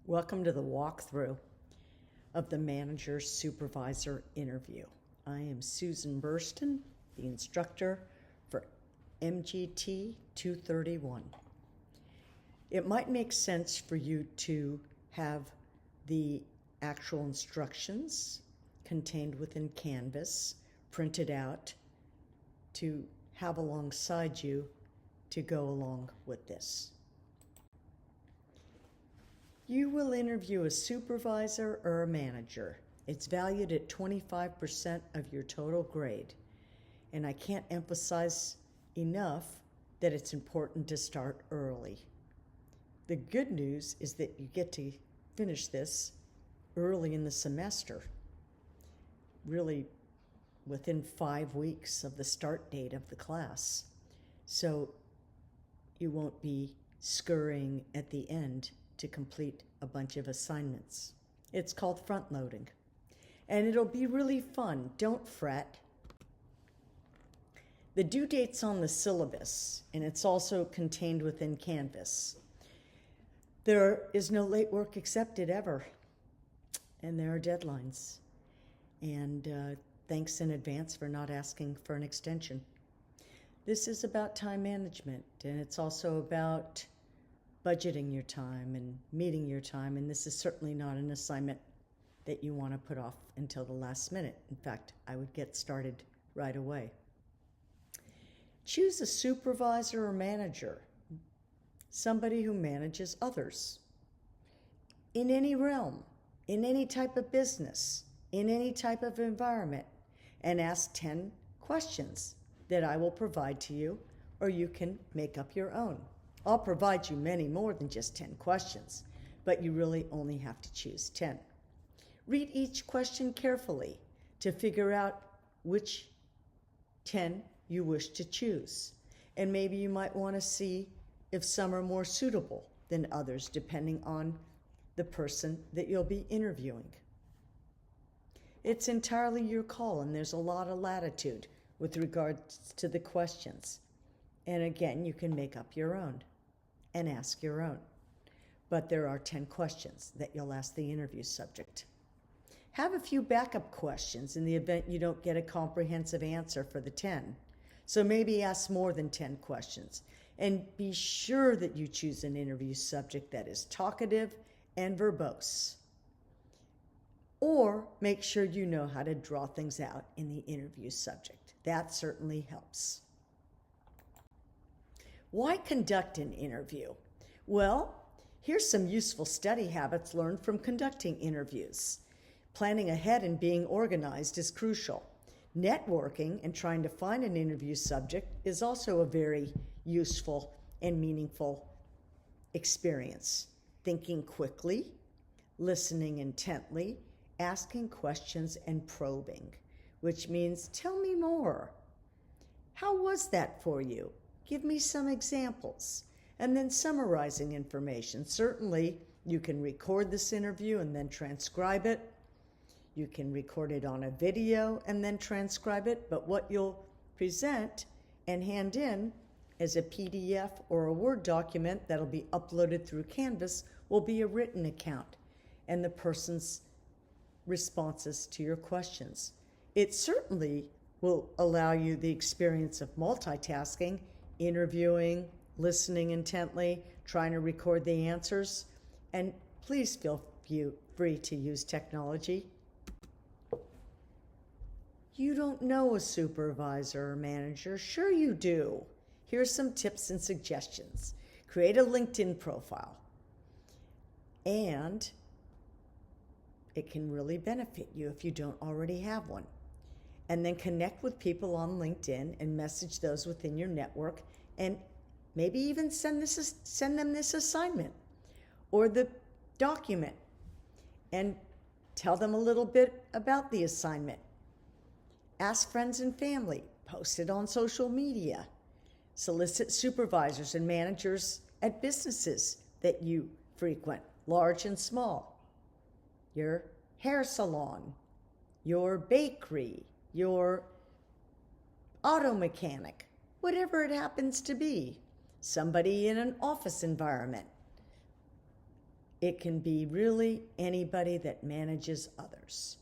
Welcome to the walkthrough of the manager-supervisor interview. I am Susan Berston, the instructor for MGT 231. It might make sense for you to have the actual instructions contained within Canvas printed out to have alongside you to go along with this. You will interview a supervisor or a manager. It's valued at 25% of your total grade. And I can't emphasize enough that it's important to start early. The good news is that you get to finish this early in the semester, really within 5 weeks of the start date of the class. So you won't be scurrying at the end to complete a bunch of assignments. It's called front loading. And it'll be really fun. Don't fret. The due date's on the syllabus, and it's also contained within Canvas. There is no late work accepted ever, and there are deadlines. And thanks in advance for not asking for an extension. This is about time management, and it's also about budgeting your time and meeting your time, and this is certainly not an assignment that you want to put off until the last minute. In fact, I would get started right away. Choose a supervisor or manager, somebody who manages others in any realm, in any type of business, in any type of environment, and ask 10 questions that I will provide to you, or you can make up your own. I'll provide you many more than just 10 questions, but you really only have to choose 10. Read each question carefully to figure out which 10 you wish to choose. And maybe you might want to see if some are more suitable than others, depending on the person that you'll be interviewing. It's entirely your call, and there's a lot of latitude with regards to the questions. And again, you can make up your own and ask your own. But there are 10 questions that you'll ask the interview subject. Have a few backup questions in the event you don't get a comprehensive answer for the 10. So maybe ask more than 10 questions. And be sure that you choose an interview subject that is talkative and verbose. Or make sure you know how to draw things out in the interview subject. That certainly helps. Why conduct an interview? Well, here's some useful study habits learned from conducting interviews. Planning ahead and being organized is crucial. Networking and trying to find an interview subject is also a very useful and meaningful experience. Thinking quickly, listening intently, asking questions, and probing, which means tell me more. How was that for you? Give me some examples. And then summarizing information. Certainly, you can record this interview and then transcribe it. You can record it on a video and then transcribe it. But what you'll present and hand in as a PDF or a Word document that'll be uploaded through Canvas will be a written account and the person's responses to your questions. It certainly will allow you the experience of multitasking, interviewing, listening intently, trying to record the answers, and please feel free to use technology. You don't know a supervisor or manager. Sure you do. Here's some tips and suggestions. Create a LinkedIn profile, and it can really benefit you if you don't already have one. And then connect with people on LinkedIn and message those within your network, and maybe even send them this assignment or the document and tell them a little bit about the assignment. Ask friends and family, post it on social media, solicit supervisors and managers at businesses that you frequent, large and small, your hair salon, your bakery, your auto mechanic, whatever it happens to be, somebody in an office environment. It can be really anybody that manages others.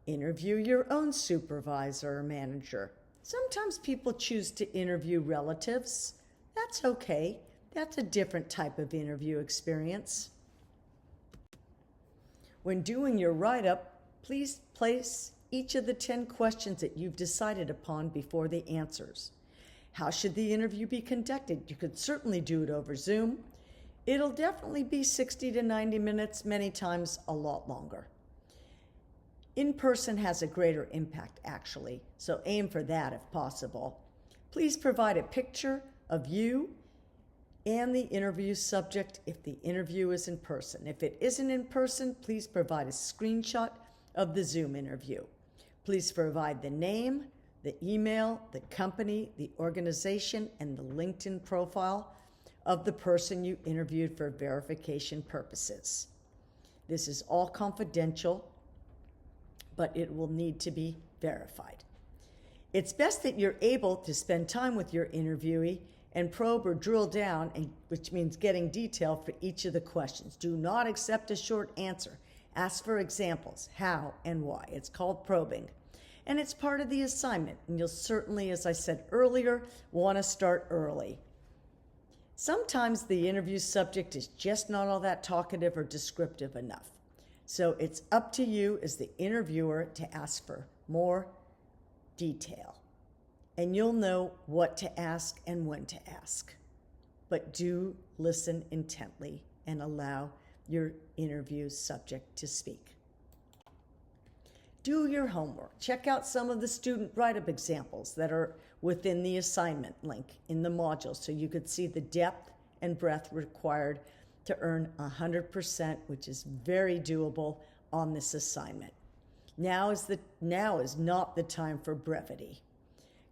Interview your own supervisor or manager. Sometimes people choose to interview relatives. That's okay. That's a different type of interview experience. When doing your write-up, please place each of the 10 questions that you've decided upon before the answers. How should the interview be conducted? You could certainly do it over Zoom. It'll definitely be 60 to 90 minutes, many times a lot longer. In person has a greater impact, actually, so aim for that if possible. Please provide a picture of you and the interview subject if the interview is in person. If it isn't in person, please provide a screenshot of the Zoom interview. Please provide the name, the email, the company, the organization, and the LinkedIn profile of the person you interviewed for verification purposes. This is all confidential, but it will need to be verified. It's best that you're able to spend time with your interviewee and probe or drill down, which means getting detail for each of the questions. Do not accept a short answer. Ask for examples, how and why. It's called probing. And it's part of the assignment. And you'll certainly, as I said earlier, want to start early. Sometimes the interview subject is just not all that talkative or descriptive enough. So it's up to you as the interviewer to ask for more detail. And you'll know what to ask and when to ask. But do listen intently and allow your interview subject to speak. Do your homework. Check out some of the student write-up examples that are within the assignment link in the module so you could see the depth and breadth required to earn 100%, which is very doable on this assignment. Now is not the time for brevity.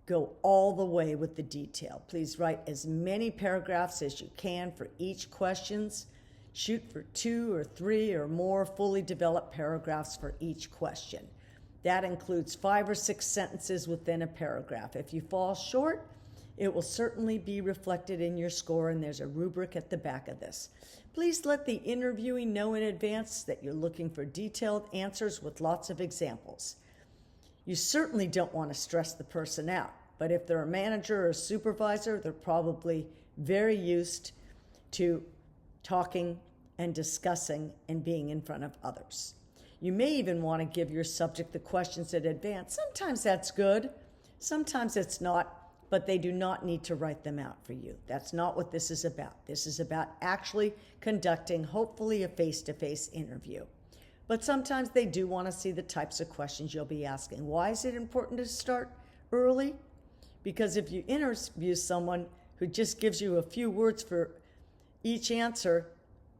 Go all the way with the detail. Please write as many paragraphs as you can for each questions. Shoot for 2 or 3 or more fully developed paragraphs for each question. That includes 5 or 6 sentences within a paragraph. If you fall short, it will certainly be reflected in your score, and there's a rubric at the back of this. Please let the interviewee know in advance that you're looking for detailed answers with lots of examples. You certainly don't want to stress the person out, but if they're a manager or a supervisor, they're probably very used to talking and discussing and being in front of others. You may even want to give your subject the questions in advance. Sometimes that's good, sometimes it's not, but they do not need to write them out for you. That's not what this is about. This is about actually conducting, hopefully, a face-to-face interview. But sometimes they do want to see the types of questions you'll be asking. Why is it important to start early? Because if you interview someone who just gives you a few words for each answer,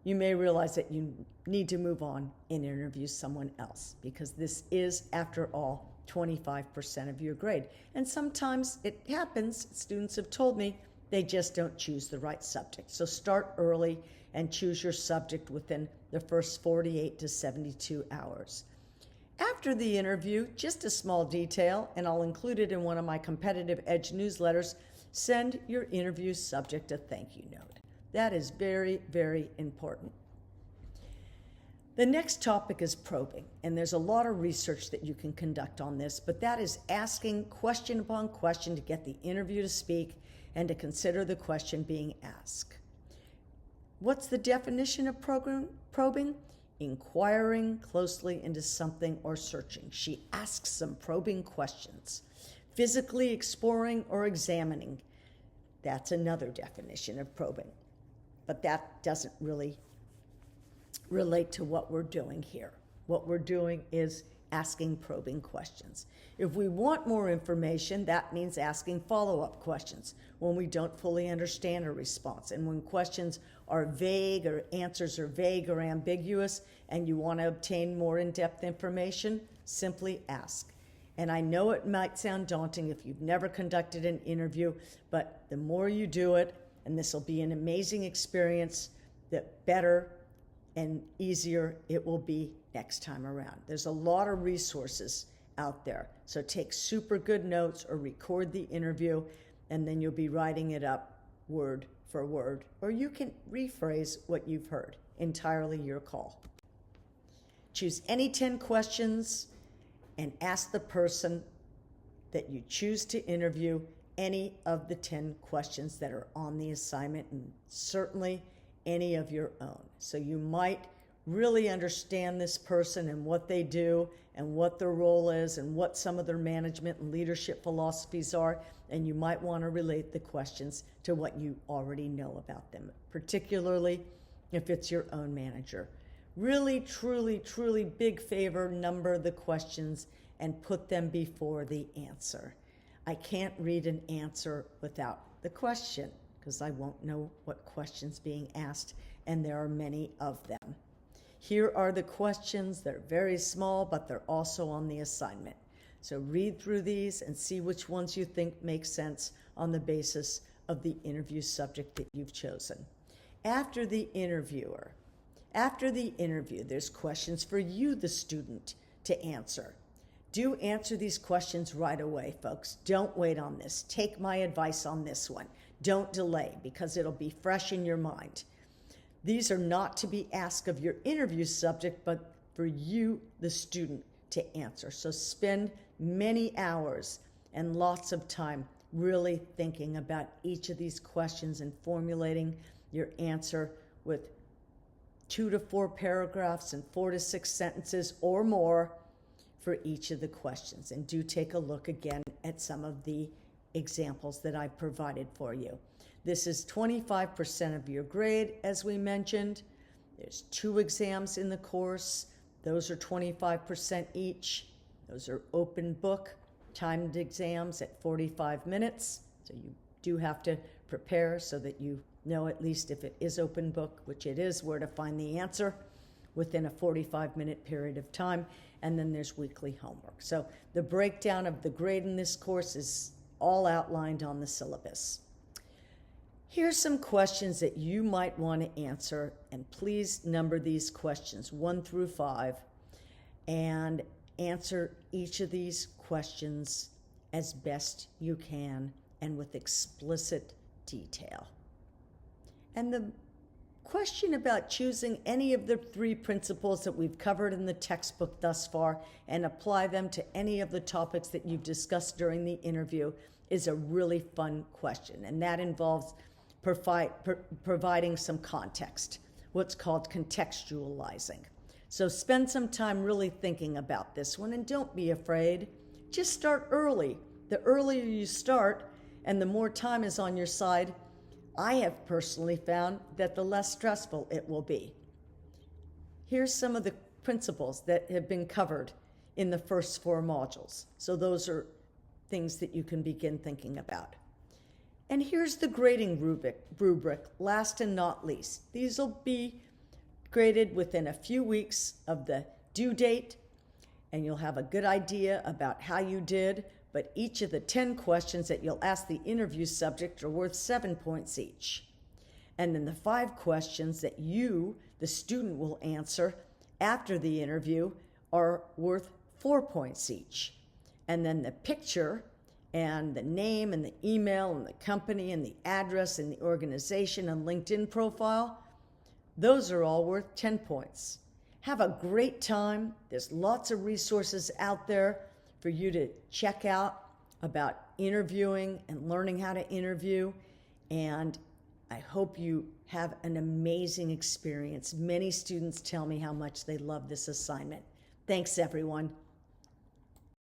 you may realize that you need to move on and interview someone else, because this is, after all, 25% of your grade. And sometimes it happens, students have told me, they just don't choose the right subject. So start early and choose your subject within the first 48 to 72 hours. After the interview, just a small detail, and I'll include it in one of my Competitive Edge newsletters, send your interview subject a thank you note. That is very, very important. The next topic is probing, and there's a lot of research that you can conduct on this, but that is asking question upon question to get the interview to speak and to consider the question being asked. What's the definition of probing? Inquiring closely into something or searching. She asks some probing questions. Physically exploring or examining. That's another definition of probing. But that doesn't really relate to what we're doing here. What we're doing is asking probing questions. If we want more information, that means asking follow-up questions when we don't fully understand a response. And when questions are vague or answers are vague or ambiguous and you want to obtain more in-depth information, simply ask. And I know it might sound daunting if you've never conducted an interview, but the more you do it, and this will be an amazing experience, the better and easier it will be next time around. There's a lot of resources out there. So take super good notes or record the interview, and then you'll be writing it up word for word, or you can rephrase what you've heard. Entirely your call. Choose any 10 questions and ask the person that you choose to interview any of the 10 questions that are on the assignment, and certainly any of your own. So you might really understand this person and what they do and what their role is and what some of their management and leadership philosophies are, and you might want to relate the questions to what you already know about them, particularly if it's your own manager. Really, truly, truly big favor, number the questions and put them before the answer. I can't read an answer without the question because I won't know what question's being asked, and there are many of them. Here are the questions. They're very small, but they're also on the assignment. So read through these and see which ones you think make sense on the basis of the interview subject that you've chosen. After the interview, there's questions for you, the student, to answer. Do answer these questions right away, folks. Don't wait on this. Take my advice on this one. Don't delay because it'll be fresh in your mind. These are not to be asked of your interview subject, but for you, the student, to answer. So spend many hours and lots of time really thinking about each of these questions and formulating your answer with 2 to 4 paragraphs and 4 to 6 sentences or more for each of the questions. And do take a look again at some of the examples that I've provided for you. This is 25% of your grade, as we mentioned. There's 2 exams in the course. Those are 25% each. Those are open book, timed exams at 45 minutes. So you do have to prepare so that you know, at least if it is open book, which it is, where to find the answer within a 45-minute period of time. And then there's weekly homework. So the breakdown of the grade in this course is all outlined on the syllabus. Here's some questions that you might want to answer, and please number these questions 1 through 5 and answer each of these questions as best you can and with explicit detail. And the question about choosing any of the 3 principles that we've covered in the textbook thus far and apply them to any of the topics that you've discussed during the interview is a really fun question, and that involves providing some context, what's called contextualizing. So spend some time really thinking about this one, and don't be afraid. Just start early. The earlier you start and the more time is on your side, I have personally found that the less stressful it will be. Here's some of the principles that have been covered in the first 4 modules. So those are things that you can begin thinking about. And here's the grading rubric, last and not least. These will be graded within a few weeks of the due date, and you'll have a good idea about how you did, but each of the 10 questions that you'll ask the interview subject are worth 7 points each. And then the 5 questions that you, the student, will answer after the interview are worth 4 points each. And then the picture and the name and the email and the company and the address and the organization and LinkedIn profile, those are all worth 10 points. Have a great time. There's lots of resources out there for you to check out about interviewing and learning how to interview. And I hope you have an amazing experience. Many students tell me how much they love this assignment. Thanks, everyone.